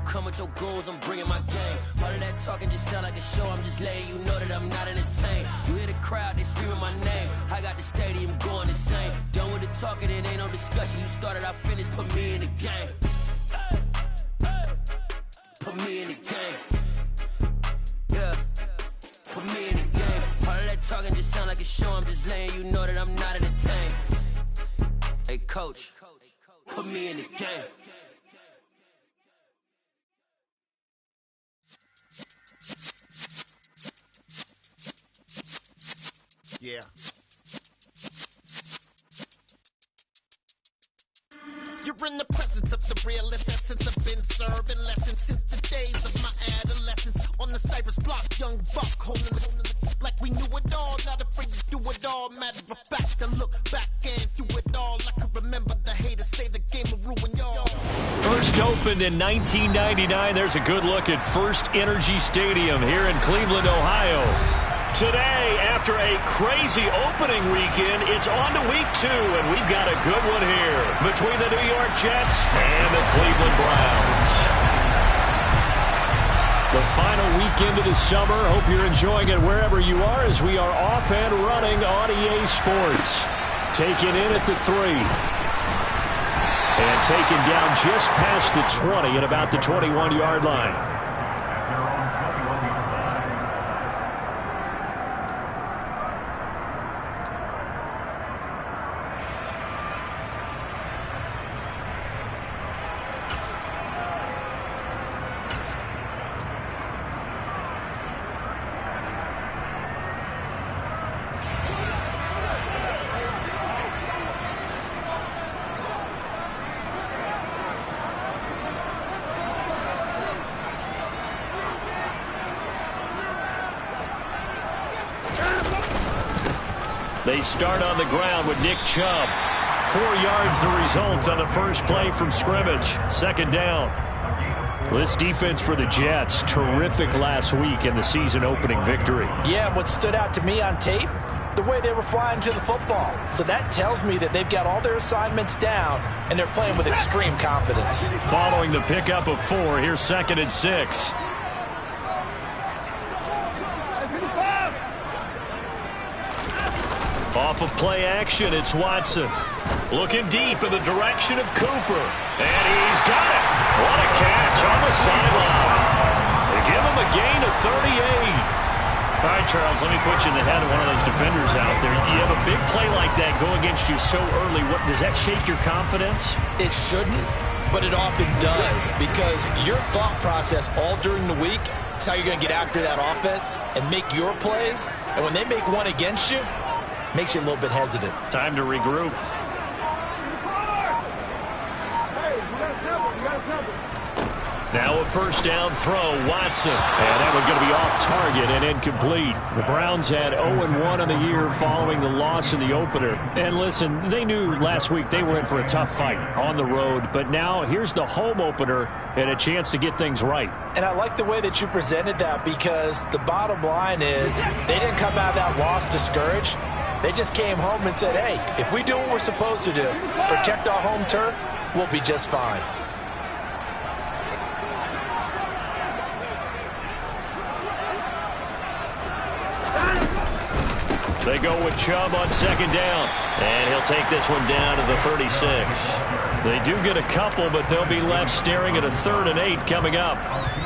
come with your goons, I'm bringing my game. All of that talking just sound like a show, I'm just letting you know that I'm not entertained. You hear the crowd, they screaming my name. I got the stadium going insane. Done with the talking, it ain't no discussion. You started, I finished, put me in the game. Put me in the game. Yeah, put me in the game. All of that talking just sound like a show, I'm just letting you know that I'm not entertained. Hey coach, put me in the game. Yeah. You're in the presence of the realest essence. I've been serving lessons since the days of my adolescence. On the Cypress block, young buck holding the like we knew it all. Not afraid to do it all. Matter of fact, to look back and do it all. I can remember the haters say the game will ruin y'all. First opened in 1999. There's a good look at First Energy Stadium here in Cleveland, Ohio. Today, after a crazy opening weekend, it's on to week 2, and we've got a good one here between the New York Jets and the Cleveland Browns. The final weekend of the summer. Hope you're enjoying it wherever you are as we are off and running on EA Sports. Taken in at the 3. And taken down just past the 20 at about the 21-yard line. They start on the ground with Nick Chubb. 4 yards the result on the first play from scrimmage. Second down. This defense for the Jets, terrific last week in the season opening victory. Yeah, what stood out to me on tape, the way they were flying to the football. So that tells me that they've got all their assignments down and they're playing with extreme confidence. Following the pickup of 4, here's 2nd and 6. Off of play action, it's Watson. Looking deep in the direction of Cooper. And he's got it. What a catch on the sideline. They give him a gain of 38. All right, Charles, let me put you in the head of one of those defenders out there. You have a big play like that go against you so early. What, does that shake your confidence? It shouldn't, but it often does, because your thought process all during the week is how you're going to get after that offense and make your plays. And when they make one against you, makes you a little bit hesitant. Time to regroup. Now a first down throw, Watson. And that one's going to be off target and incomplete. The Browns had 0-1 on the year following the loss in the opener. And listen, they knew last week they were in for a tough fight on the road. But now here's the home opener and a chance to get things right. And I like the way that you presented that, because the bottom line is they didn't come out of that loss discouraged. They just came home and said, hey, if we do what we're supposed to do, protect our home turf, we'll be just fine. They go with Chubb on second down. And he'll take this one down to the 36. They do get a couple, but they'll be left staring at a 3rd and 8 coming up.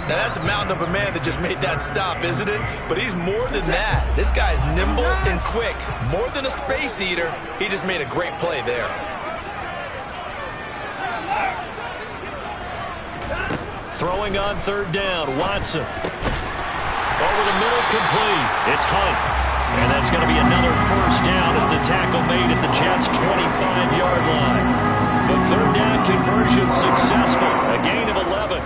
Now, that's a mountain of a man that just made that stop, isn't it? But he's more than that. This guy's nimble and quick. More than a space eater, he just made a great play there. Throwing on 3rd down, Watson. Over the middle, complete. It's Hunt. And that's going to be another first down as the tackle made at the Jets' 25-yard line. The 3rd down conversion successful, a gain of 11.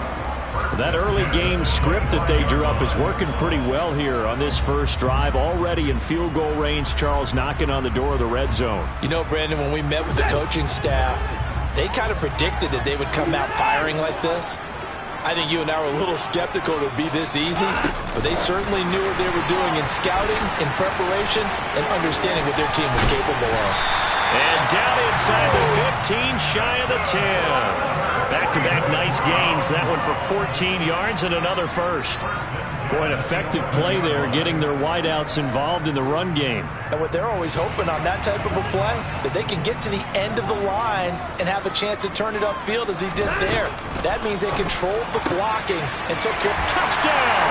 That early game script that they drew up is working pretty well here on this first drive. Already in field goal range, Charles, knocking on the door of the red zone. You know, Brandon, when we met with the coaching staff, they kind of predicted that they would come out firing like this. I think you and I were a little skeptical it would be this easy, but they certainly knew what they were doing in scouting, in preparation, and understanding what their team was capable of. And down inside the 15, shy of the 10. Back-to-back nice gains. That one for 14 yards and another first. Boy, an effective play there, getting their wideouts involved in the run game. And what they're always hoping on that type of a play, that they can get to the end of the line and have a chance to turn it upfield as he did there. That means they controlled the blocking and took care of touchdown.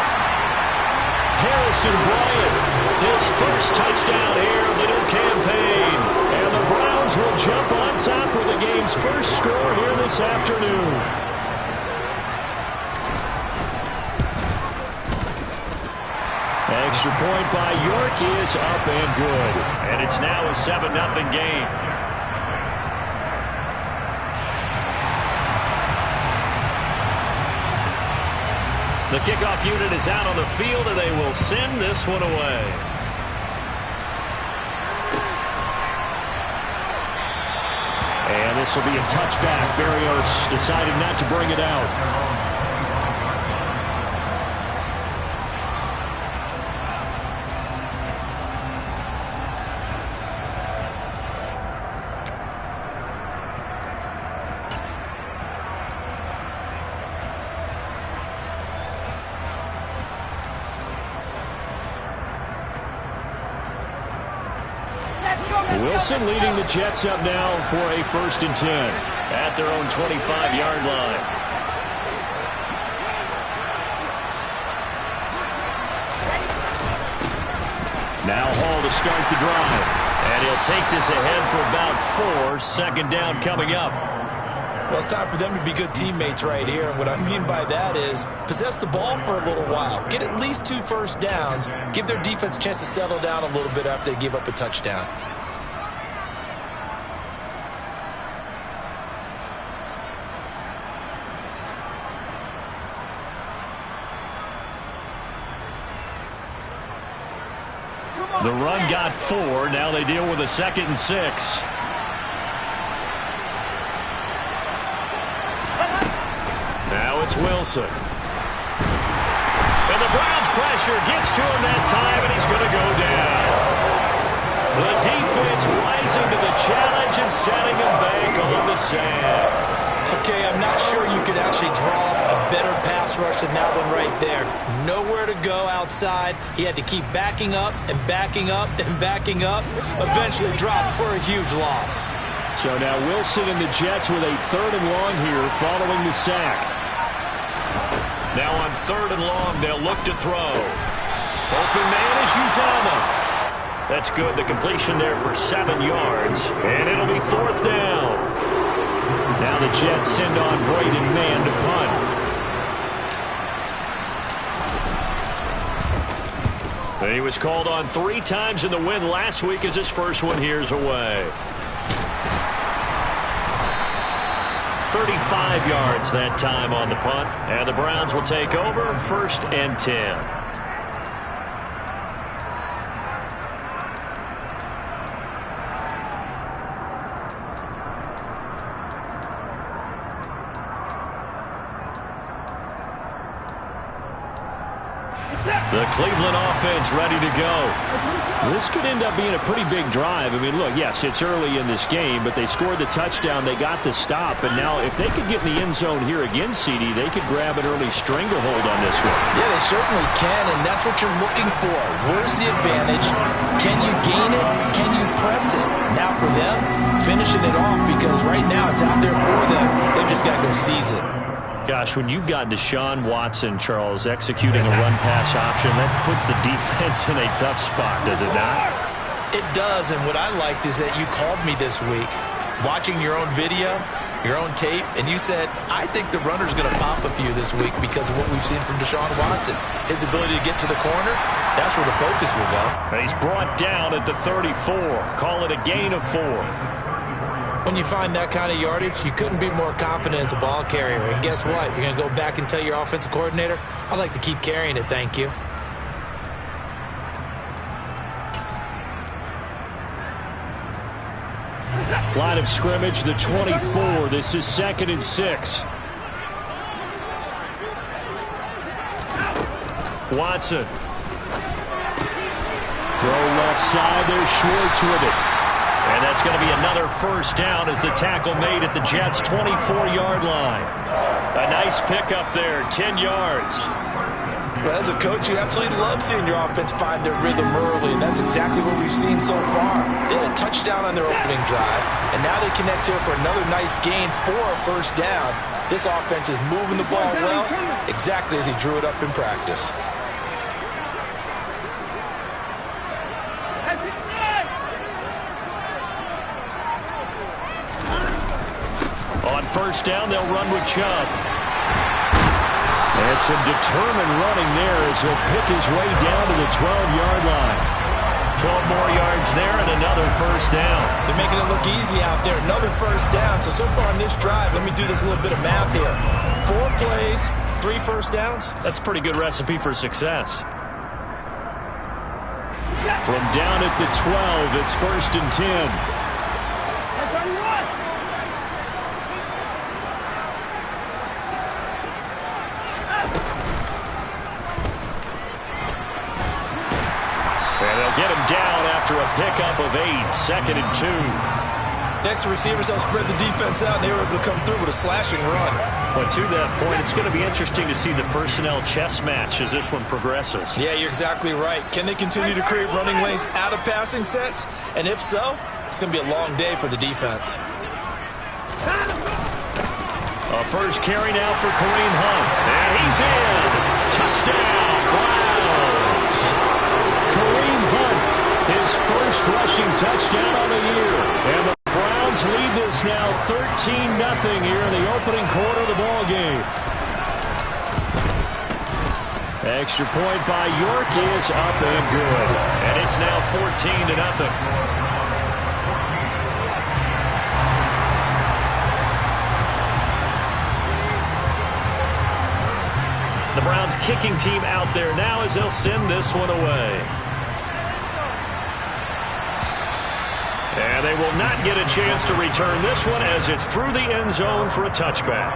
Harrison Bryant, his first touchdown here of the new campaign. And the Browns will jump on top with the game's first score here this afternoon. Extra point by York is up and good. And it's now a 7-0 game. The kickoff unit is out on the field, and they will send this one away. And this will be a touchback. Berrios decided not to bring it out. Wilson leading the Jets up now for a 1st and 10 at their own 25-yard line. Now Hall to start the drive. And he'll take this ahead for about 4. Second down coming up. Well, it's time for them to be good teammates right here. And what I mean by that is possess the ball for a little while. Get at least 2 first downs. Give their defense a chance to settle down a little bit after they give up a touchdown. The run got 4. Now they deal with a 2nd and 6. Now it's Wilson. And the Browns' pressure gets to him that time, and he's going to go down. The defense rising to the challenge and setting him back on the sand. Okay, I'm not sure you could actually draw a better pass rush than that one right there. Nowhere to go outside. He had to keep backing up and backing up and backing up. Eventually dropped for a huge loss. So now Wilson and the Jets with a 3rd and long here following the sack. Now on 3rd and long, they'll look to throw. Open man is Uzomah. That's good. The completion there for 7 yards. And it'll be 4th down. Now the Jets send on Braden Mann to punt. He was called on 3 times in the win last week as his first one here's away. 35 yards that time on the punt. And the Browns will take over 1st and 10. The Cleveland offense ready to go. This could end up being a pretty big drive. I mean, look, yes, it's early in this game, but they scored the touchdown. They got the stop. And now if they could get in the end zone here again, CD, they could grab an early stranglehold on this one. Yeah, they certainly can, and that's what you're looking for. Where's the advantage? Can you gain it? Can you press it? Now for them, finishing it off, because right now it's out there for them. They've just got to go seize it. Gosh, when you've got Deshaun Watson, Charles, executing a run-pass option, that puts the defense in a tough spot, does it not? It does, and what I liked is that you called me this week, watching your own video, your own tape, and you said, I think the runner's going to pop a few this week because of what we've seen from Deshaun Watson. His ability to get to the corner, that's where the focus will go. And he's brought down at the 34. Call it a gain of 4. When you find that kind of yardage, you couldn't be more confident as a ball carrier. And guess what? You're going to go back and tell your offensive coordinator, I'd like to keep carrying it, thank you. Line of scrimmage, the 24. This is 2nd and 6. Watson. Throw left side. There's Schwartz with it. And that's going to be another first down as the tackle made at the Jets' 24-yard line. A nice pickup there, 10 yards. Well, as a coach, you absolutely love seeing your offense find their rhythm early, and that's exactly what we've seen so far. They had a touchdown on their opening drive, and now they connect here for another nice gain for a first down. This offense is moving the ball well, exactly as he drew it up in practice. On first down, they'll run with Chubb. And some determined running there as he'll pick his way down to the 12-yard line. 12 more yards there and another first down. They're making it look easy out there. Another first down. So far on this drive, let me do this little bit of math here. 4 plays, 3 first downs. That's a pretty good recipe for success. From down at the 12, it's 1st and 10. Get him down after a pickup of 8, 2nd and 2. Next, the receivers help spread the defense out, and they were able to come through with a slashing run. But to that point, it's going to be interesting to see the personnel chess match as this one progresses. Yeah, you're exactly right. Can they continue to create running lanes out of passing sets? And if so, it's going to be a long day for the defense. A first carry now for Kareem Hunt. And he's in. Touchdown, Browns. Kareem Hunt, his first rushing touchdown on the year. And the Browns lead this now 13-0 here in the opening quarter of the ball game. Extra point by York is up and good. And it's now 14-0. The Browns kicking team out there now as they'll send this one away. And they will not get a chance to return this one as it's through the end zone for a touchback.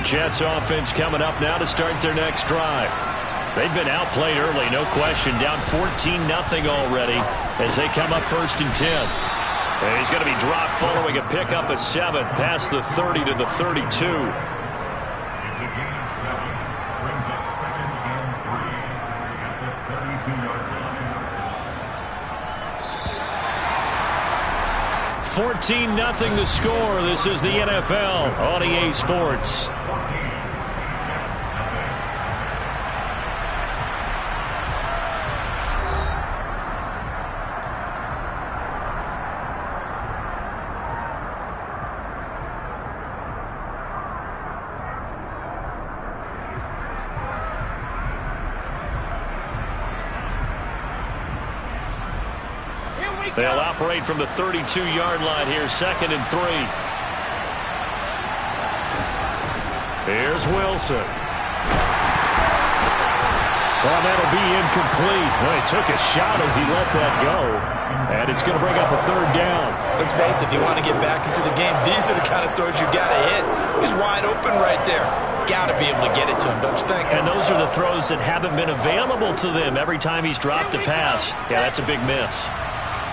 Jets offense coming up now to start their next drive. They've been outplayed early, no question. Down 14-0 already as they come up 1st and 10. And he's going to be dropped following a pickup of 7 past the 30 to the 32. If the gain is 7, brings up 2nd and 3 at the 32-yard line. 14-0 the score. This is the NFL on EA Sports. They'll operate from the 32-yard line here, 2nd and 3. Here's Wilson. Well, that'll be incomplete. Well, he took a shot as he let that go. And it's going to bring up a 3rd down. Let's face it, if you want to get back into the game, these are the kind of throws you got to hit. He's wide open right there. Got to be able to get it to him, don't you think? And those are the throws that haven't been available to them every time he's dropped a pass. Yeah, that's a big miss.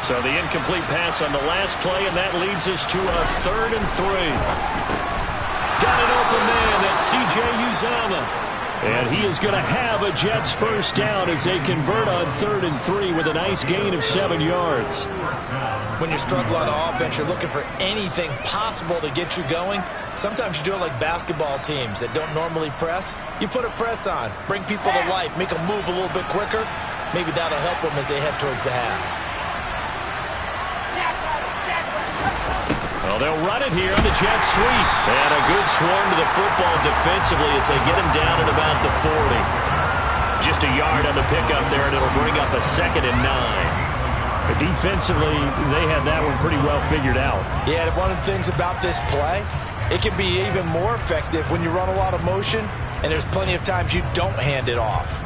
So the incomplete pass on the last play, and that leads us to a 3rd and 3. Got an open man. That's C.J. Uzomah. And he is going to have a Jets first down as they convert on 3rd and 3 with a nice gain of 7 yards. When you struggle on offense, you're looking for anything possible to get you going. Sometimes you do it like basketball teams that don't normally press. You put a press on, bring people to life, make them move a little bit quicker. Maybe that'll help them as they head towards the half. Well, they'll run it here on the jet sweep. And a good swarm to the football defensively as they get him down at about the 40. Just a yard on the pickup there, and it'll bring up a 2nd and 9. But defensively, they had that one pretty well figured out. Yeah, and one of the things about this play, it can be even more effective when you run a lot of motion, and there's plenty of times you don't hand it off.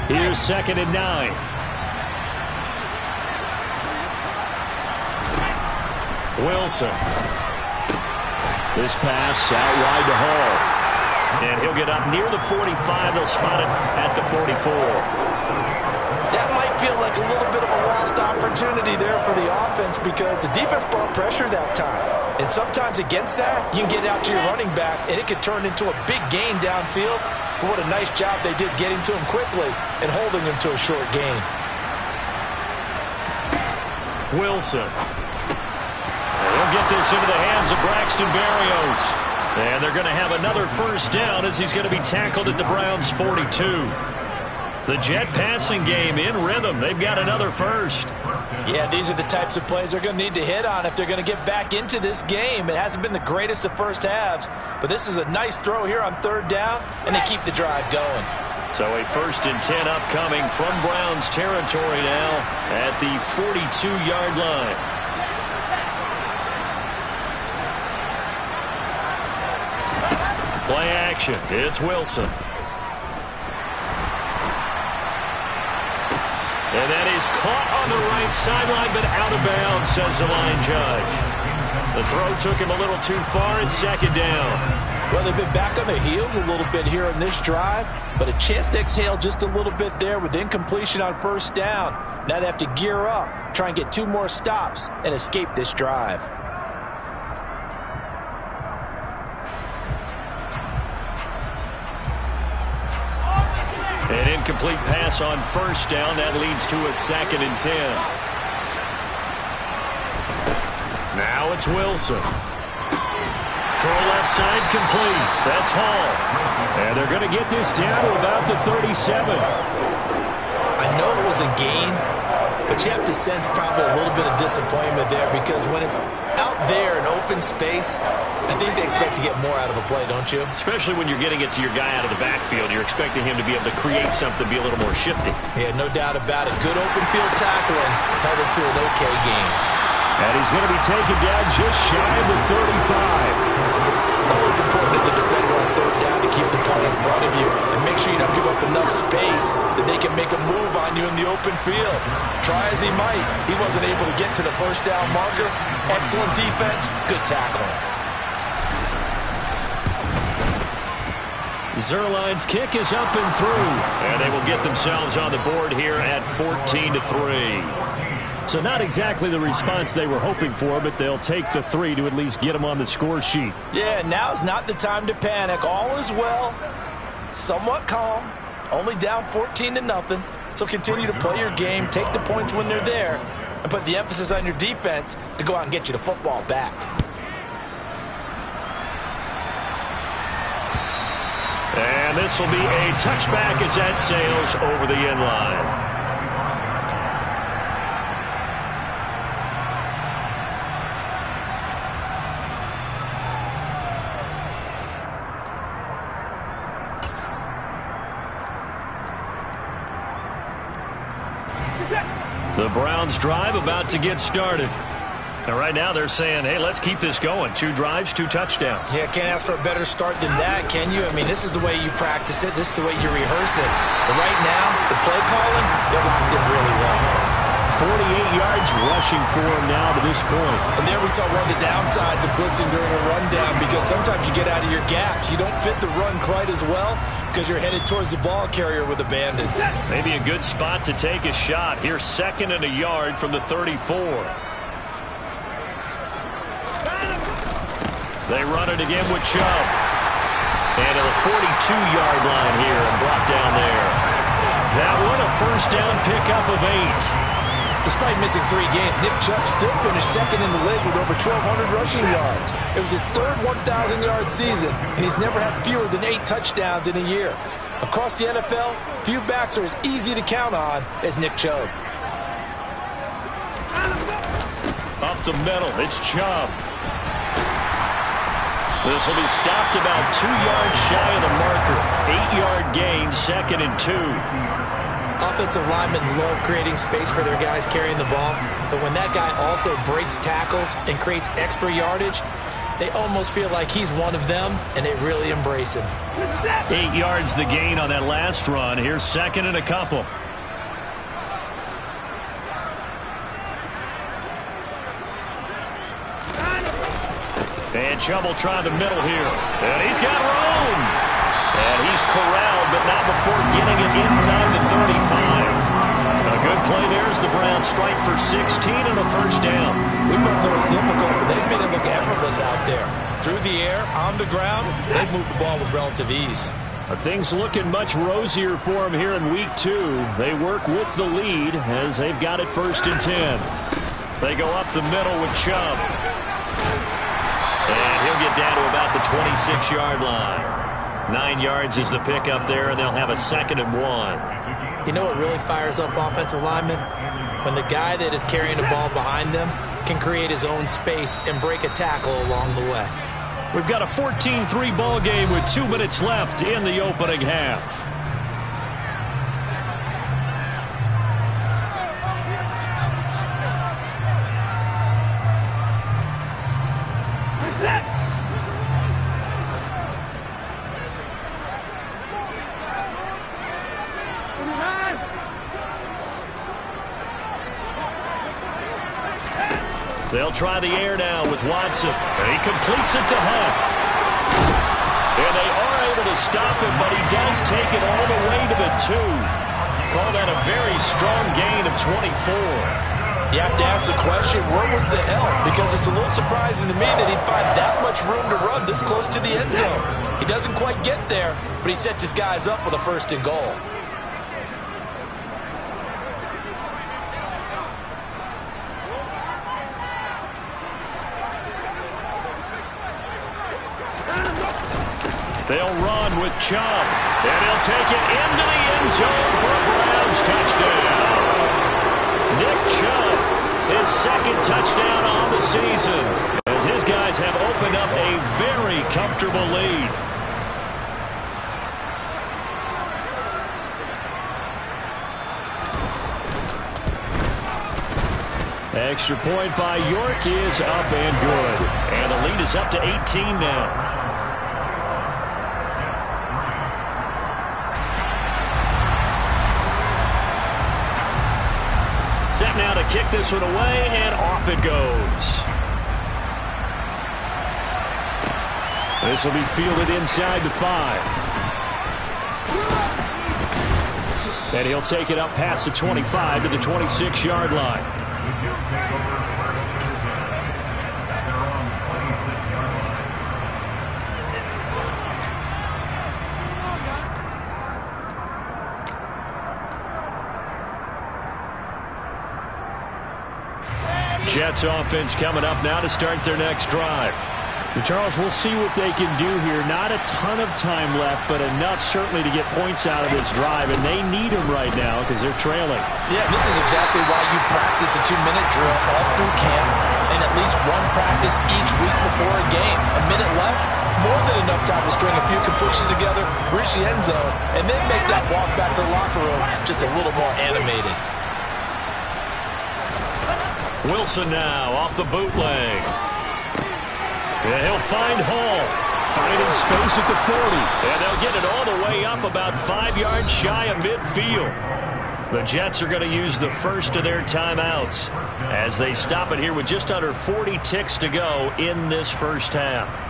Here's 2nd and 9. Wilson. This pass out wide to Hall. And he'll get up near the 45. They'll spot it at the 44. That might feel like a little bit of a lost opportunity there for the offense because the defense brought pressure that time. And sometimes against that, you can get out to your running back, and it could turn into a big gain downfield. But what a nice job they did getting to him quickly and holding him to a short gain. Wilson. And he'll get this into the hands of Braxton Berrios. And they're going to have another first down as he's going to be tackled at the Browns' 42. The Jet passing game in rhythm. They've got another first. Yeah, these are the types of plays they're going to need to hit on if they're going to get back into this game. It hasn't been the greatest of first halves, but this is a nice throw here on 3rd down, and they keep the drive going. So a 1st and 10 upcoming from Browns territory now at the 42-yard line. Play action. It's Wilson. And that is caught on the right sideline, but out of bounds, says the line judge. The throw took him a little too far. It's 2nd down. Well, they've been back on their heels a little bit here on this drive, but a chance to exhale just a little bit there with incompletion on 1st down. Now they have to gear up, try and get 2 more stops, and escape this drive. An incomplete pass on 1st down. That leads to a 2nd and 10. Now it's Wilson. Throw left side complete. That's Hall. And they're going to get this down to about the 37. I know it was a gain, but you have to sense probably a little bit of disappointment there because when it's out there in open space, I think they expect to get more out of a play, don't you? Especially when you're getting it to your guy out of the backfield. You're expecting him to be able to create something, be a little more shifty. Yeah, no doubt about it. Good open field tackling held it to an okay game. And he's going to be taken down just shy of the 35. Always important as a defender on 3rd down to keep the play in front of you and make sure you don't give up enough space that they can make a move on you in the open field. Try as he might, he wasn't able to get to the 1st down marker. Excellent defense, good tackling. Zerline's kick is up and through. And they will get themselves on the board here at 14-3. So not exactly the response they were hoping for, but they'll take the 3 to at least get them on the score sheet. Yeah, now's not the time to panic. All is well. Somewhat calm. Only down 14-0. So continue to play your game, take the points when they're there, and put the emphasis on your defense to go out and get you the football back. And this will be a touchback as that sails over the end line. The Browns drive about to get started. And right now they're saying, hey, let's keep this going. 2 drives, 2 touchdowns. Yeah, can't ask for a better start than that, can you? I mean, this is the way you practice it. This is the way you rehearse it. But right now, the play calling, they're locked in really well. 48 yards rushing for him now to this point. And there we saw one of the downsides of blitzing during a rundown because sometimes you get out of your gaps. You don't fit the run quite as well because you're headed towards the ball carrier with abandon. Maybe a good spot to take a shot. Here's 2nd and a yard from the 34. They run it again with Chubb. And to the 42-yard line here and brought down there. That one a first down pickup of 8. Despite missing 3 games, Nick Chubb still finished 2nd in the league with over 1,200 rushing yards. It was his 3rd 1,000-yard season, and he's never had fewer than 8 touchdowns in a year. Across the NFL, few backs are as easy to count on as Nick Chubb. Up the middle, it's Chubb. This will be stopped about 2 yards shy of the marker. 8-yard gain, 2nd and 2. Offensive linemen love creating space for their guys carrying the ball, but when that guy also breaks tackles and creates extra yardage, They almost feel like he's one of them, and they really embrace him. 8 yards the gain on that last run. Here's second and a couple. And Chubb will try the middle here. And he's got room. And he's corralled, but not before getting it inside the 35. A good play there as the Browns strike for 16 and a first down. We both know it's difficult, but they've made it look effortless out there. Through the air, on the ground, they've moved the ball with relative ease. Things looking much rosier for him here in week 2. They work with the lead as they've got it first and 10. They go up the middle with Chubb. And he'll get down to about the 26-yard line. 9 yards is the pickup there, and they'll have a second and 1. You know what really fires up offensive linemen? When the guy that is carrying the ball behind them can create his own space and break a tackle along the way. We've got a 14-3 ball game with 2 minutes left in the opening half. They'll try the air now with Watson. And he completes it to Hunt. And they are able to stop him, but he does take it all the way to the 2. Call that a very strong gain of 24. You have to ask the question, where was the help? Because it's a little surprising to me that he'd find that much room to run this close to the end zone. He doesn't quite get there, but he sets his guys up with a first and goal. They'll run with Chubb, and he'll take it into the end zone for a Browns touchdown. Nick Chubb, his second touchdown on the season, as his guys have opened up a very comfortable lead. Extra point by York is up and good, and the lead is up to 18 now. Set now to kick this one away, and off it goes. This will be fielded inside the 5. And he'll take it up past the 25 to the 26-yard line. Jets offense coming up now to start their next drive. And Charles, we'll see what they can do here. Not a ton of time left, but enough certainly to get points out of this drive, and they need them right now because they're trailing. Yeah, this is exactly why you practice a 2-minute drill all through camp and at least one practice each week before a game. A minute left, more than enough time to string a few completions together, reach the end zone, and then make that walk back to the locker room just a little more animated. Wilson now off the bootleg. And he'll find Hall. Finding space at the 40. And they'll get it all the way up about 5 yards shy of midfield. The Jets are going to use the first of their timeouts as they stop it here with just under 40 ticks to go in this first half.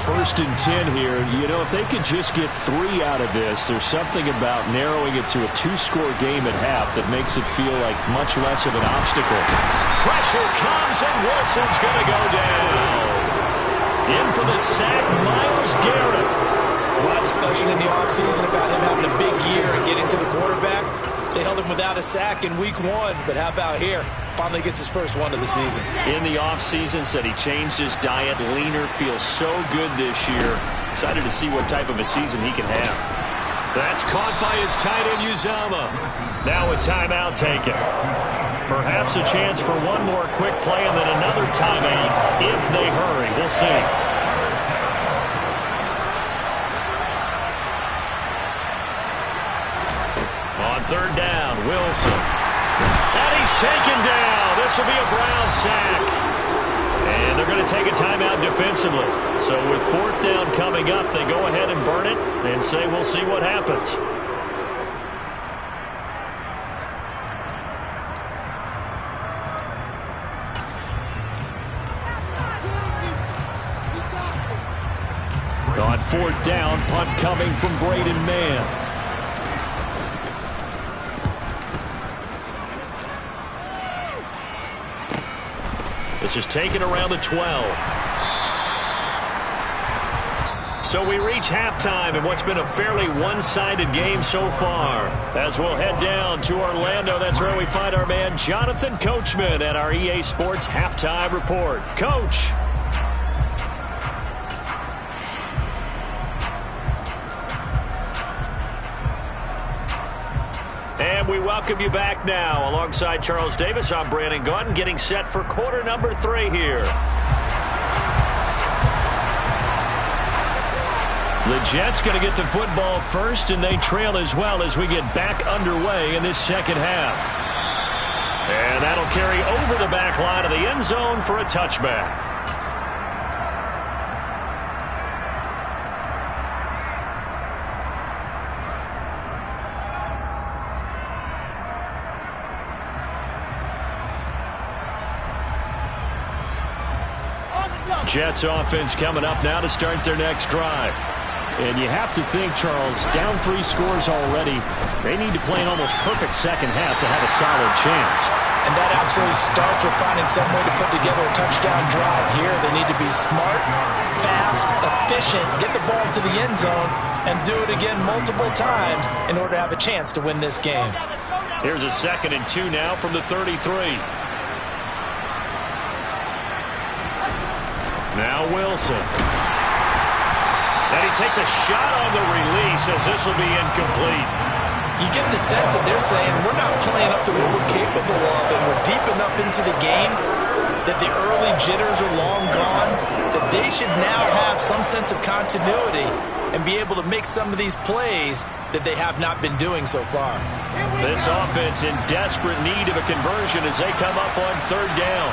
First and 10 here. You know, if they could just get 3 out of this, there's something about narrowing it to a 2-score game at half that makes it feel like much less of an obstacle. Pressure comes, and Wilson's going to go down. In for the sack, Myles Garrett. There's a lot of discussion in the offseason about him having a big year and getting to the quarterback. They held him without a sack in week 1, but how about here? Finally gets his first one of the season. In the offseason, said he changed his diet, leaner, feels so good this year. Excited to see what type of a season he can have. That's caught by his tight end, Uzama. Now a timeout taken. Perhaps a chance for one more quick play and then another timeout if they hurry. We'll see. On third down. Wilson. And he's taken down. This will be a Brown sack. And they're going to take a timeout defensively. So with fourth down coming up, they go ahead and burn it and say we'll see what happens. On fourth down, punt coming from Braden Mann. This is taken around the 12. So we reach halftime in what's been a fairly one-sided game so far. As we'll head down to Orlando, that's where we find our man Jonathan Coachman at our EA Sports Halftime Report. Coach. And we welcome you back now. Alongside Charles Davis, I'm Brandon Gaudin, getting set for quarter number 3 here. The Jets going to get the football first, and they trail as well as we get back underway in this second half. And that'll carry over the back line of the end zone for a touchback. Jets offense coming up now to start their next drive. And you have to think, Charles, down 3 scores already. They need to play an almost perfect second half to have a solid chance. And that absolutely starts with finding some way to put together a touchdown drive here. They need to be smart, fast, efficient, get the ball to the end zone, and do it again multiple times in order to have a chance to win this game. Here's a 2nd and 2 now from the 33. Now Wilson. And he takes a shot on the release as this will be incomplete. You get the sense that they're saying we're not playing up to what we're capable of, and we're deep enough into the game that the early jitters are long gone, that they should now have some sense of continuity and be able to make some of these plays that they have not been doing so far. This offense in desperate need of a conversion as they come up on third down.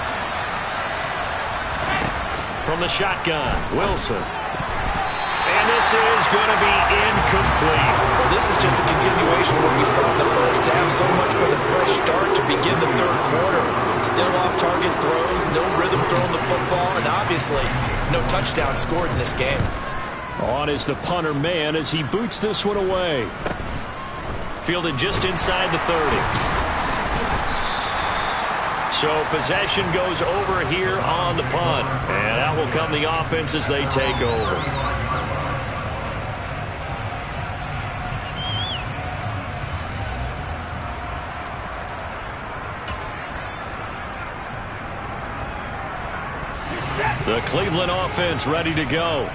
From the shotgun, Wilson. And this is going to be incomplete. Well, this is just a continuation of what we saw in the first half. So much for the fresh start to begin the third quarter. Still off-target throws, no rhythm throwing the football, and obviously no touchdown scored in this game. On is the punter man as he boots this one away. Fielded just inside the 30. So possession goes over here on the punt. And out will come the offense as they take over. The Cleveland offense ready to go.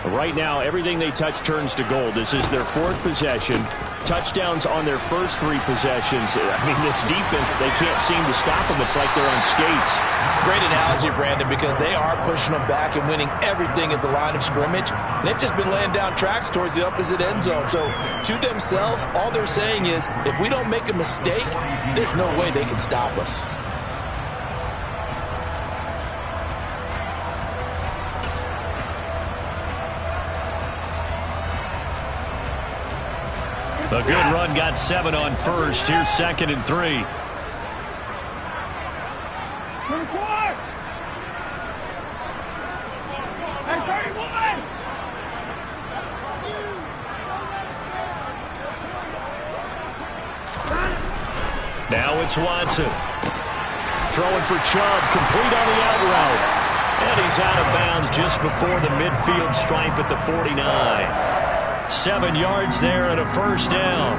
Right now, everything they touch turns to gold. This is their 4th possession. Touchdowns on their first 3 possessions. I mean, this defense, they can't seem to stop them. It's like they're on skates. Great analogy, Brandon, because they are pushing them back and winning everything at the line of scrimmage. And they've just been laying down tracks towards the opposite end zone. So to themselves, all they're saying is, if we don't make a mistake, there's no way they can stop us. A good run got 7 on first. Here's 2nd and 3. Now it's Watson. Throwing for Chubb, complete on the out route. And he's out of bounds just before the midfield stripe at the 49. 7 yards there and a first down.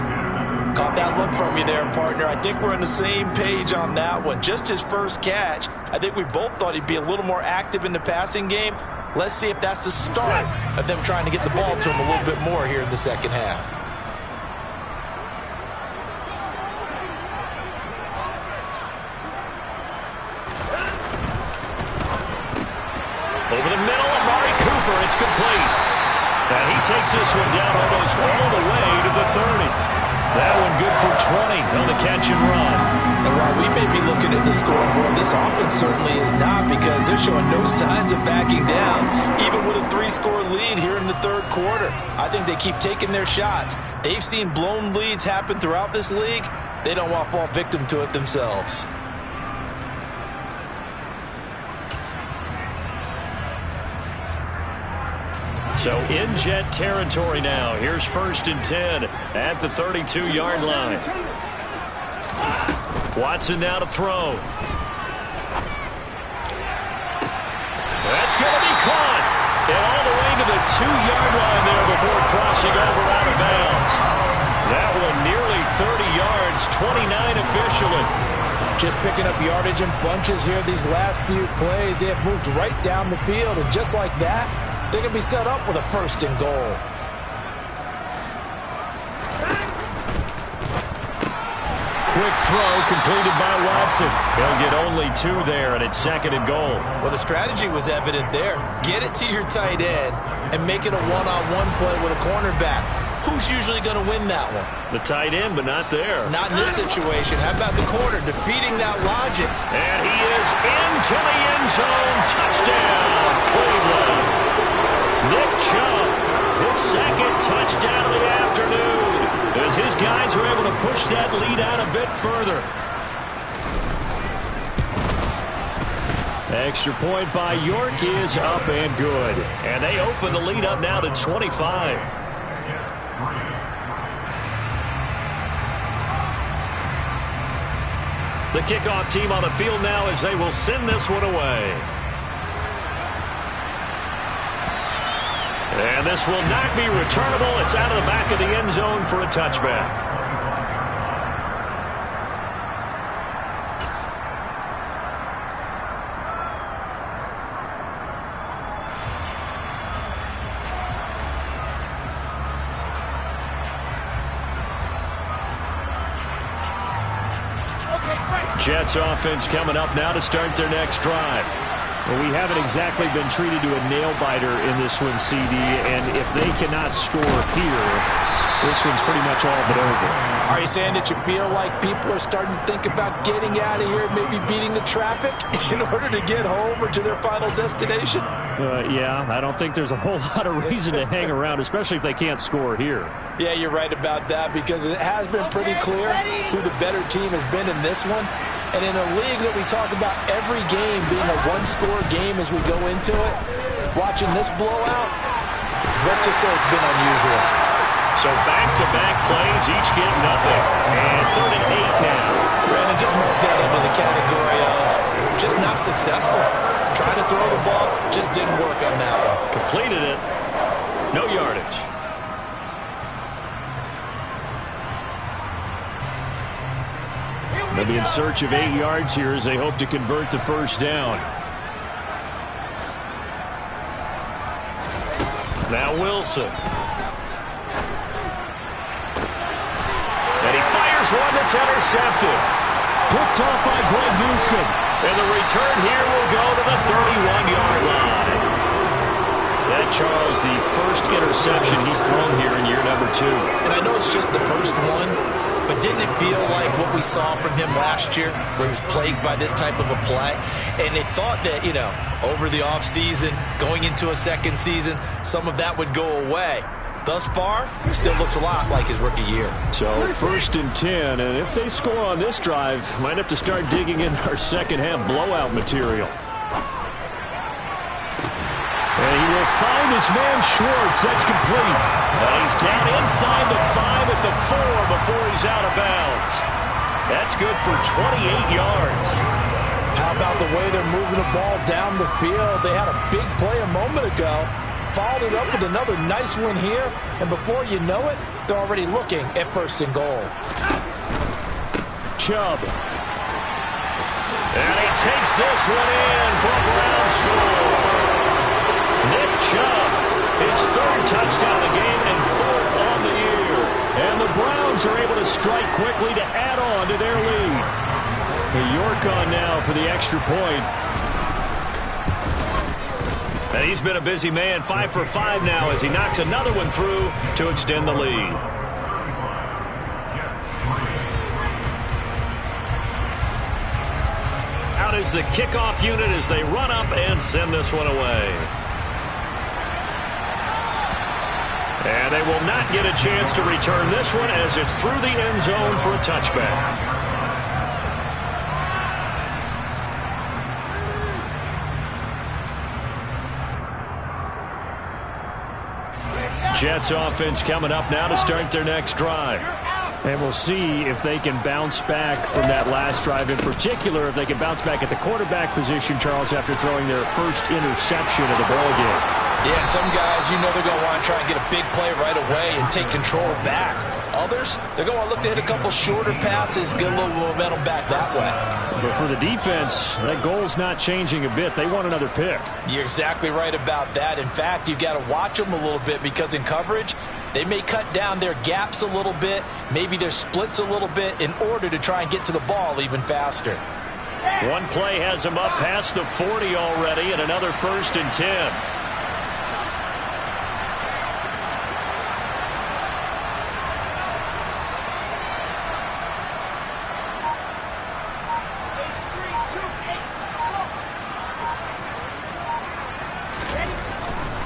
Caught that look from you there, partner. I think we're on the same page on that one. Just his first catch. I think we both thought he'd be a little more active in the passing game. Let's see if that's the start of them trying to get the ball to him a little bit more here in the second half. Over the middle, Amari Cooper. It's complete. And he takes this one down almost all the way to the 30. That one good for 20 on the catch and run. And while we may be looking at the scoreboard, this offense certainly is not, because they're showing no signs of backing down, even with a 3-score lead here in the third quarter. I think they keep taking their shots. They've seen blown leads happen throughout this league. They don't want to fall victim to it themselves. So in Jet territory now. Here's 1st and 10 at the 32-yard line. Watson now to throw. That's going to be caught. And all the way to the 2-yard line there before crossing over out of bounds. That one nearly 30 yards, 29 officially. Just picking up yardage in bunches here these last few plays. They have moved right down the field, and just like that, they're going to be set up with a 1st and goal. Quick throw completed by Watson. He'll get only 2 there, and it's 2nd and goal. Well, the strategy was evident there. Get it to your tight end and make it a one-on-one play with a cornerback. Who's usually going to win that one? The tight end, but not there. Not in this situation. How about the corner defeating that logic? And he is into the end zone. Touchdown, Cleveland. Nick Chubb, his 2nd touchdown of the afternoon, as his guys are able to push that lead out a bit further. Extra point by York is up and good. And they open the lead up now to 25. The kickoff team on the field now as they will send this one away. And this will not be returnable. It's out of the back of the end zone for a touchback. Jets offense coming up now to start their next drive. Well, we haven't exactly been treated to a nail-biter in this one, CD, and if they cannot score here, this one's pretty much all but over. Are you saying that you feel like people are starting to think about getting out of here, maybe beating the traffic in order to get home or to their final destination? Yeah, I don't think there's a whole lot of reason to hang around, especially if they can't score here. Yeah, you're right about that, because it has been pretty clear who the better team has been in this one. And in a league that we talk about every game being a one-score game as we go into it, watching this blowout, let's just say it's been unusual. So back-to-back plays, each get nothing. And 3rd and 8 now. Brandon, just mark that into the category of just not successful. Trying to throw the ball, just didn't work on that one. Completed it. No yardage. They'll be in search of 8 yards here as they hope to convert the 1st down. Now Wilson. And he fires one that's intercepted. Picked off by Greg Newsom. And the return here will go to the 31-yard line. That, Charles, the first interception he's thrown here in year number 2. And I know it's just the first one, but didn't it feel like what we saw from him last year, where he was plagued by this type of a play? And they thought that, you know, over the offseason, going into a second season, some of that would go away. Thus far, still looks a lot like his rookie year. So 1st and 10, and if they score on this drive, might have to start digging in our second-half blowout material. And he will find his man Schwartz. That's complete. He's down inside the 5 at the 4 before he's out of bounds. That's good for 28 yards. How about the way they're moving the ball down the field? They had a big play a moment ago. Followed it up with another nice one here. And before you know it, they're already looking at 1st and goal. Chubb. And he takes this one in for a Brown score. Nick Chubb, his 3rd touchdown of the game and 4th on the year. And the Browns are able to strike quickly to add on to their lead. York on now for the extra point. And he's been a busy man, 5 for 5 now as he knocks another one through to extend the lead. is the kickoff unit as they run up and send this one away. And they will not get a chance to return this one as it's through the end zone for a touchback. Jets offense coming up now to start their next drive. And we'll see if they can bounce back from that last drive in particular, if they can bounce back at the quarterback position, Charles, after throwing their first interception of the ball game. Yeah, some guys, they're going to want to try and get a big play right away and take control back. Others, they're going to want to look to hit a couple shorter passes, get a little momentum back that way. But for the defense, that goal's not changing a bit. They want another pick. You're exactly right about that. In fact, you've got to watch them a little bit because in coverage, they may cut down their gaps a little bit, maybe their splits a little bit in order to try and get to the ball even faster. One play has them up past the 40 already, and another 1st and 10.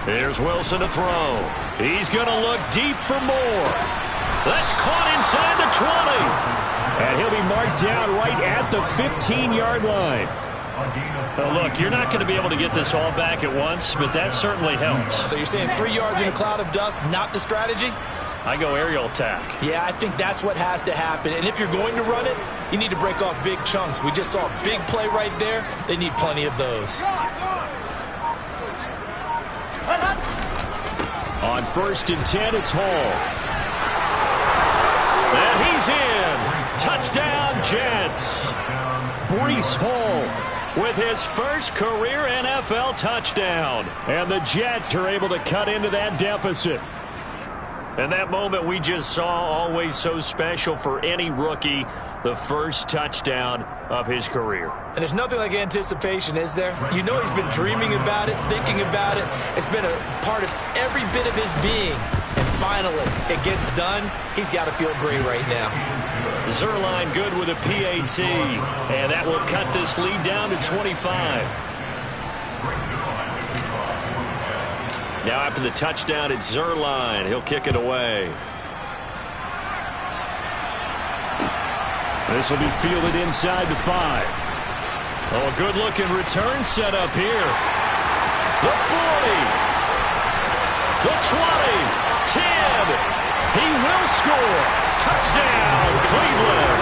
Here's Wilson to throw. He's going to look deep for more. That's caught inside the 20. And he'll be marked down right at the 15-yard line. Look, you're not going to be able to get this all back at once, but that certainly helps. So you're saying 3 yards in a cloud of dust, not the strategy? I go aerial attack. Yeah, I think that's what has to happen. And if you're going to run it, you need to break off big chunks. We just saw a big play right there. They need plenty of those. On 1st and 10, it's Hall. And he's in. Touchdown, Jets. Breece Hall with his first career NFL touchdown. And the Jets are able to cut into that deficit. And that moment we just saw, always so special for any rookie, the first touchdown of his career. And there's nothing like anticipation, is there? You know he's been dreaming about it, thinking about it. It's been a part of every bit of his being. And finally, it gets done. He's got to feel great right now. Zerline good with a PAT. And that will cut this lead down to 25. Now after the touchdown, it's Zerline. He'll kick it away. This will be fielded inside the 5. Oh, a good-looking return set up here. The 40. The 20. 10. He will score. Touchdown, Cleveland.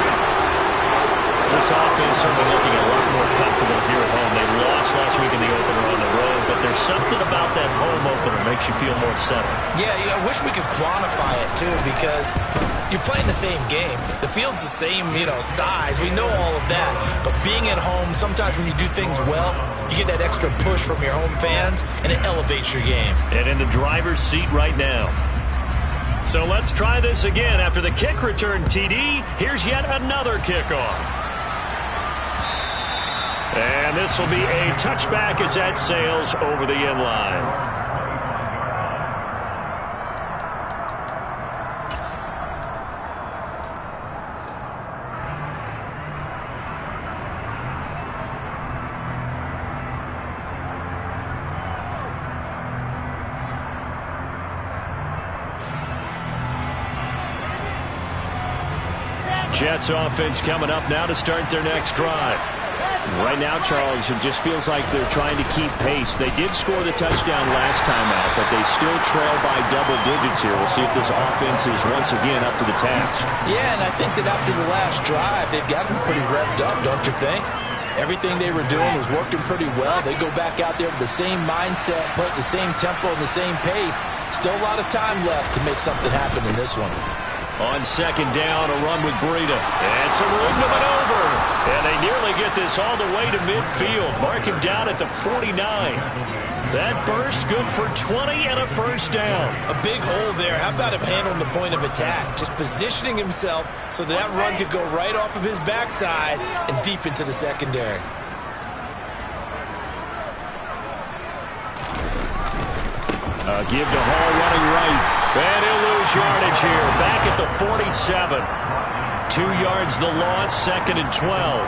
This offense certainly looking a lot more comfortable here at home. They lost last week in the opener on the road, but there's something about that home opener that makes you feel more settled. Yeah, I wish we could quantify it, too, because you're playing the same game. The field's the same, size. We know all of that. But being at home, sometimes when you do things well, you get that extra push from your home fans, and it elevates your game. And in the driver's seat right now. So let's try this again. After the kick return TD, here's yet another kickoff. And this will be a touchback as that sails over the end line. Jets offense coming up now to start their next drive. Right now, Charles, it just feels like they're trying to keep pace. They did score the touchdown last time out, but they still trail by double digits here. We'll see if this offense is once again up to the task. Yeah, and I think that after the last drive, they've got them pretty revved up, don't you think? Everything they were doing was working pretty well. They go back out there with the same mindset, put the same tempo and the same pace. Still a lot of time left to make something happen in this one. On second down, a run with Breida. And some room to maneuver. And they nearly get this all the way to midfield. Mark him down at the 49. That burst good for 20 and a first down. A big hole there. How about him handling the point of attack? Just positioning himself so that run could go right off of his backside and deep into the secondary. Give to Hall running right. And he'll lose yardage here. Back at the 47. 2 yards the loss, second and 12.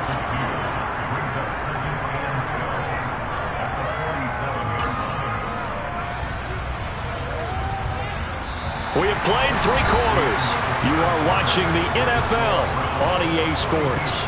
We have played 3 quarters. You are watching the NFL on EA Sports.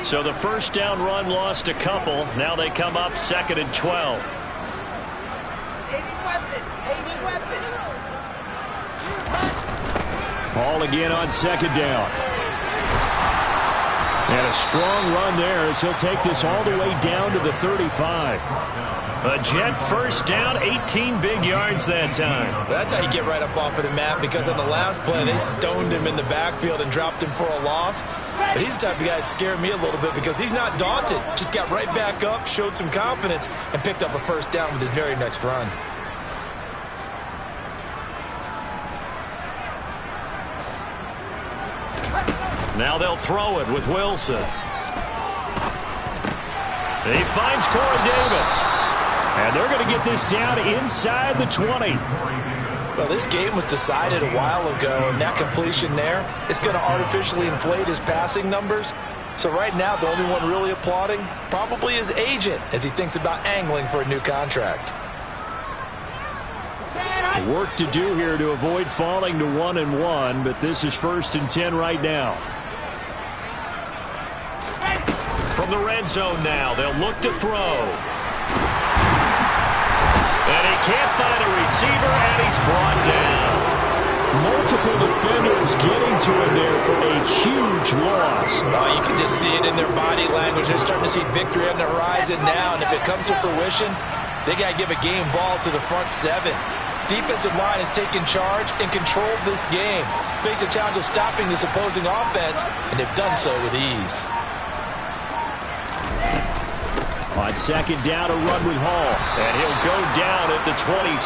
So the first down run lost a couple. Now they come up 2nd and 12. 80 weapons. Ball again on 2nd down. And a strong run there as he'll take this all the way down to the 35. A Jet first down, 18 big yards that time. That's how you get right up off of the map, because on the last play, they stoned him in the backfield and dropped him for a loss. But he's the type of guy that scared me a little bit because he's not daunted. Just got right back up, showed some confidence, and picked up a first down with his very next run. Now they'll throw it with Wilson. He finds Corey Davis. And they're going to get this down inside the 20. Well, this game was decided a while ago, and that completion there is going to artificially inflate his passing numbers. So right now, the only one really applauding probably his agent as he thinks about angling for a new contract. Work to do here to avoid falling to 1-1, but this is 1st and 10 right now. From the red zone now, they'll look to throw. And he can't find a receiver, and he's brought down. Multiple defenders getting to him there for a huge loss. Oh, you can just see it in their body language. They're starting to see victory on the horizon now, and if it comes to fruition, they got to give a game ball to the front 7. Defensive line has taken charge and controlled this game. Face a challenge of stopping this opposing offense, and they've done so with ease. On 2nd down, a run with Hall. And he'll go down at the 26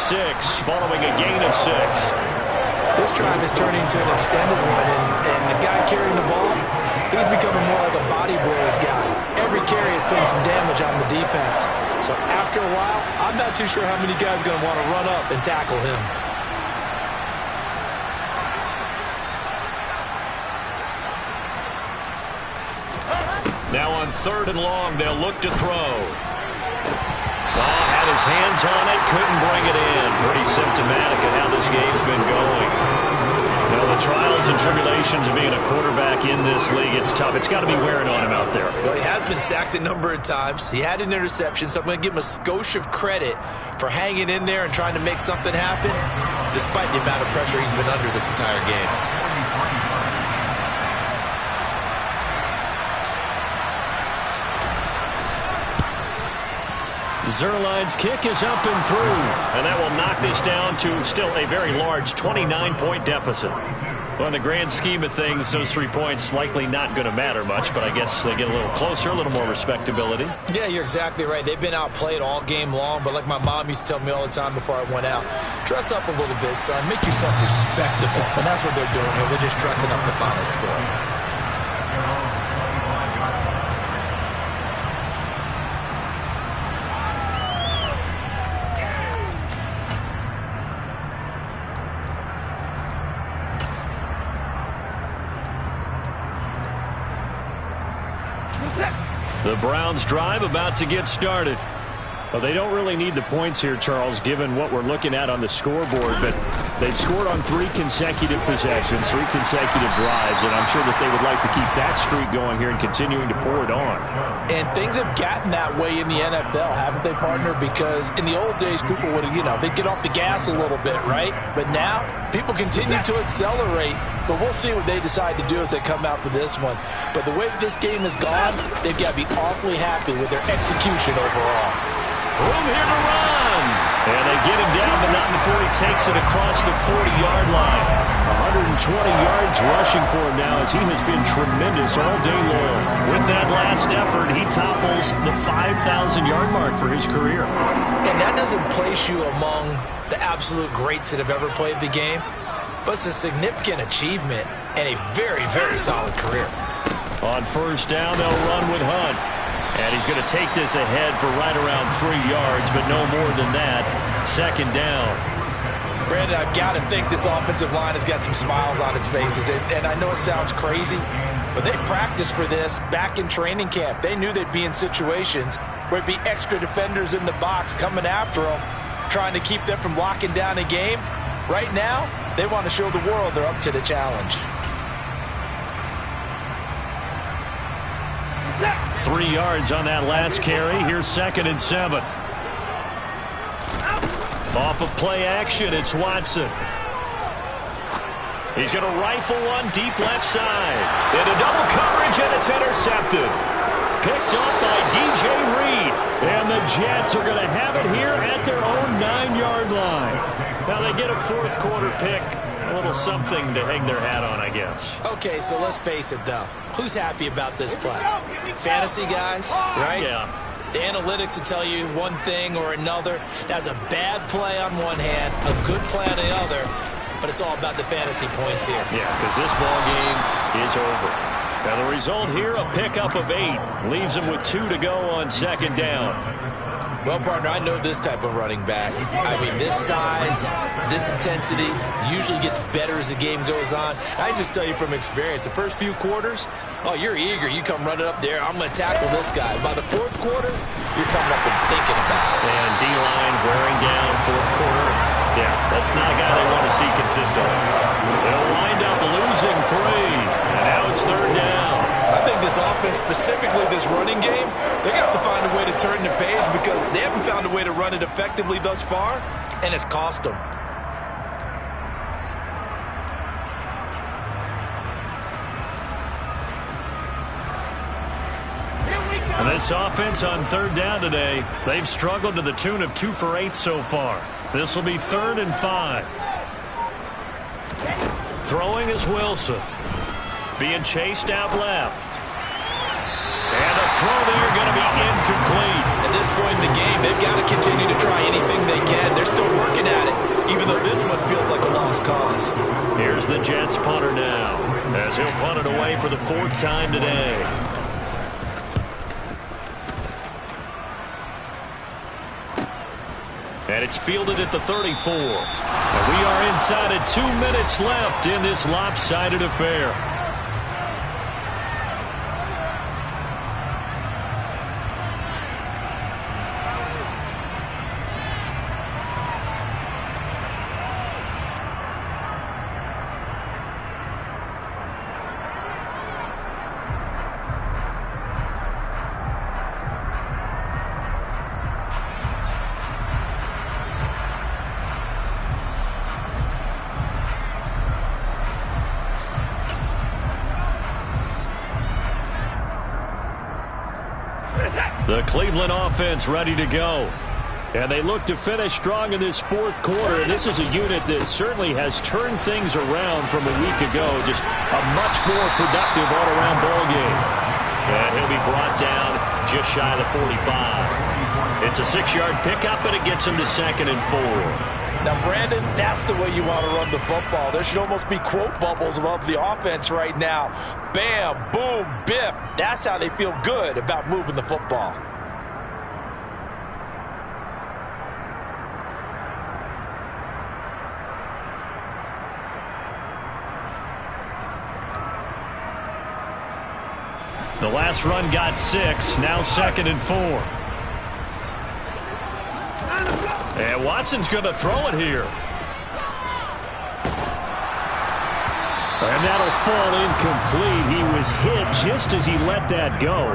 following a gain of 6. This drive is turning into an extended one, and the guy carrying the ball, he's becoming more like a body blows guy. Every carry is putting some damage on the defense. So after a while, I'm not too sure how many guys are going to want to run up and tackle him. Now on 3rd and long, they'll look to throw. Had his hands on it, couldn't bring it in. Pretty symptomatic of how this game's been going. Now the trials and tribulations of being a quarterback in this league, it's tough. It's got to be wearing on him out there. Well, he has been sacked a number of times. He had an interception, so I'm going to give him a skosh of credit for hanging in there and trying to make something happen, despite the amount of pressure he's been under this entire game. Zerline's kick is up and through, and that will knock this down to still a very large 29-point deficit. Well, in the grand scheme of things, those 3 points likely not going to matter much, but I guess they get a little closer, a little more respectability. Yeah, you're exactly right. They've been outplayed all game long, but like my mom used to tell me all the time before I went out, dress up a little bit, son. Make yourself respectable. And that's what they're doing here. They're just dressing up the final score. The Browns drive about to get started. Well, they don't really need the points here, Charles, given what we're looking at on the scoreboard, but they've scored on 3 consecutive possessions, 3 consecutive drives, and I'm sure that they would like to keep that streak going here and continuing to pour it on. And things have gotten that way in the NFL, haven't they, partner? Because in the old days, people would, they'd get off the gas a little bit, right? But now, people continue to accelerate, but we'll see what they decide to do as they come out for this one. But the way this game has gone, they've got to be awfully happy with their execution overall. Room here to run. And they get him down, but not before he takes it across the 40-yard line. 120 yards rushing for him now as he has been tremendous all day long. With that last effort, he topples the 5,000-yard mark for his career. And that doesn't place you among the absolute greats that have ever played the game. but it's a significant achievement and a very, very solid career. On first down, they'll run with Hunt. And he's going to take this ahead for right around 3 yards, but no more than that. Second down. Brandon, I've got to think this offensive line has got some smiles on its faces. And I know it sounds crazy, but they practiced for this back in training camp. They knew they'd be in situations where it'd be extra defenders in the box coming after them, trying to keep them from locking down a game. Right now, they want to show the world they're up to the challenge. 3 yards on that last carry. Here's 2nd and 7. Off of play action, it's Watson. He's going to rifle one deep left side. Into double coverage, and it's intercepted. Picked up by DJ Reed. And the Jets are going to have it here at their own 9-yard line. Now they get a fourth quarter pick. A little something to hang their hat on, I guess. Okay, so let's face it, though. Who's happy about this play? Fantasy guys, right? Yeah. The analytics will tell you one thing or another. That's a bad play on one hand, a good play on the other, but it's all about the fantasy points here. Yeah, because this ball game is over. Now the result here, a pickup of 8. Leaves them with 2 to go on 2nd down. Well, partner, I know this type of running back. I mean, this size, this intensity usually gets better as the game goes on. I just tell you from experience, the first few quarters, oh, you're eager. You come running up there, I'm going to tackle this guy. By the fourth quarter, you're coming up and thinking about it. And D-line wearing down fourth quarter. Yeah, that's not a guy they want to see consistently. They'll wind up losing 3. And now it's 3rd down. I think this offense, specifically this running game, they're going to have to find a way to turn the page because they haven't found a way to run it effectively thus far, and it's cost them. And this offense on 3rd down today, they've struggled to the tune of 2 for 8 so far. This will be 3rd and 5. Throwing is Wilson. Being chased out left. And the throw there going to be incomplete. At this point in the game, they've got to continue to try anything they can. They're still working at it, even though this one feels like a lost cause. Here's the Jets punter now, as he'll punt it away for the 4th time today. And it's fielded at the 34. And we are inside of 2 minutes left in this lopsided affair. The Cleveland offense ready to go. And they look to finish strong in this 4th quarter. And this is a unit that certainly has turned things around from a week ago. Just a much more productive all-around ball game. And he'll be brought down just shy of the 45. It's a 6-yard pickup, and it gets him to 2nd and 4. Now, Brandon, that's the way you want to run the football. There should almost be quote bubbles above the offense right now. Bam, boom, biff. That's how they feel good about moving the football. The last run got 6, now 2nd and 4. And Watson's going to throw it here. And that'll fall incomplete. He was hit just as he let that go.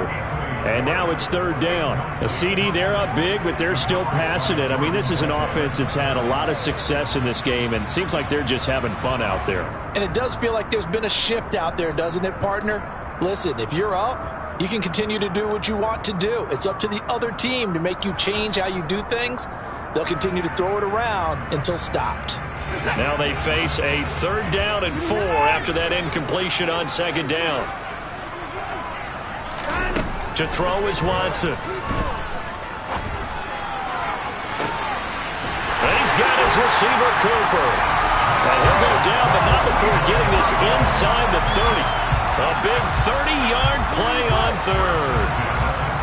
And now it's 3rd down. The CD, they're up big, but they're still passing it. I mean, this is an offense that's had a lot of success in this game, and it seems like they're just having fun out there. And it does feel like there's been a shift out there, doesn't it, partner? Listen, if you're up, you can continue to do what you want to do. It's up to the other team to make you change how you do things. They'll continue to throw it around until stopped. Now they face a 3rd down and 4 after that incompletion on 2nd down. To throw is Watson. And he's got his receiver, Cooper. And he'll go down, but not before getting this inside the 30. A big 30-yard play on third.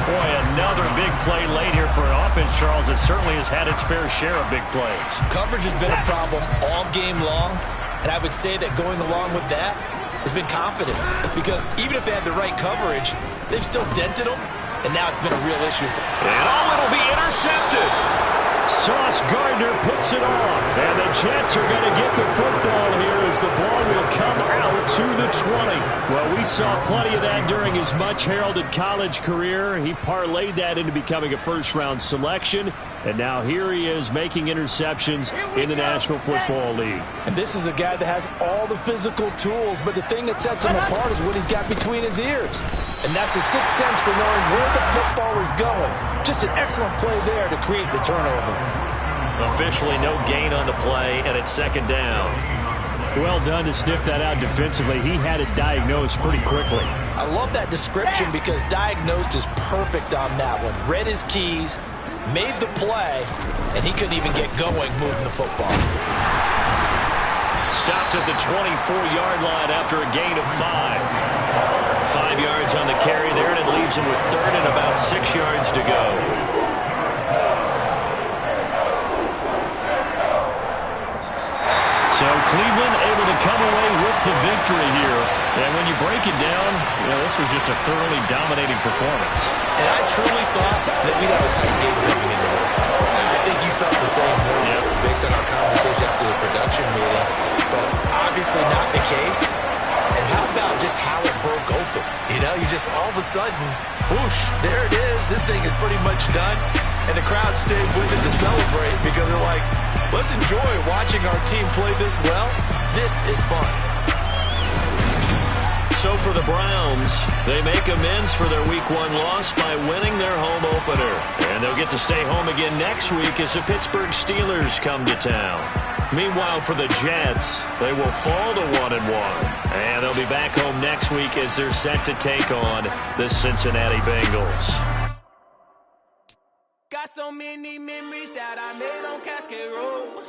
Boy, another big play late here for an offense, Charles, that certainly has had its fair share of big plays. Coverage has been a problem all game long, and I would say that going along with that has been confidence. Because even if they had the right coverage, they've still dented them, and now it's been a real issue. And it'll be intercepted. Sauce Gardner puts it off. And the Jets are going to get the football here as the ball will come out to the 20. Well, we saw plenty of that during his much-heralded college career. He parlayed that into becoming a first-round selection. And now here he is making interceptions in the National Football League. And this is a guy that has all the physical tools, but the thing that sets him apart is what he's got between his ears. And that's the sixth sense for knowing where the football is going. Just an excellent play there to create the turnover. Officially no gain on the play, and it's second down. Well done to sniff that out defensively. He had it diagnosed pretty quickly. I love that description because diagnosed is perfect on that one. Read his keys, made the play, and he couldn't even get going moving the football. Stopped at the 24-yard line after a gain of 5. 5 yards on the carry there, and it leaves him with third and about 6 yards to go. So Cleveland able to come away with the victory here. And when you break it down, this was just a thoroughly dominating performance. And I truly thought that we'd have a tight game coming into this. I think you felt the same way based on our conversation after the production meeting. But obviously not the case. And how about just how it broke open? You just all of a sudden, whoosh, there it is. This thing is pretty much done. And the crowd stayed with it to celebrate because they're like, let's enjoy watching our team play this well. This is fun. So for the Browns, they make amends for their Week 1 loss by winning their home opener. And they'll get to stay home again next week as the Pittsburgh Steelers come to town. Meanwhile, for the Jets, they will fall to 1-1. And they'll be back home next week as they're set to take on the Cincinnati Bengals. Got so many memories that I made on Cascade Road.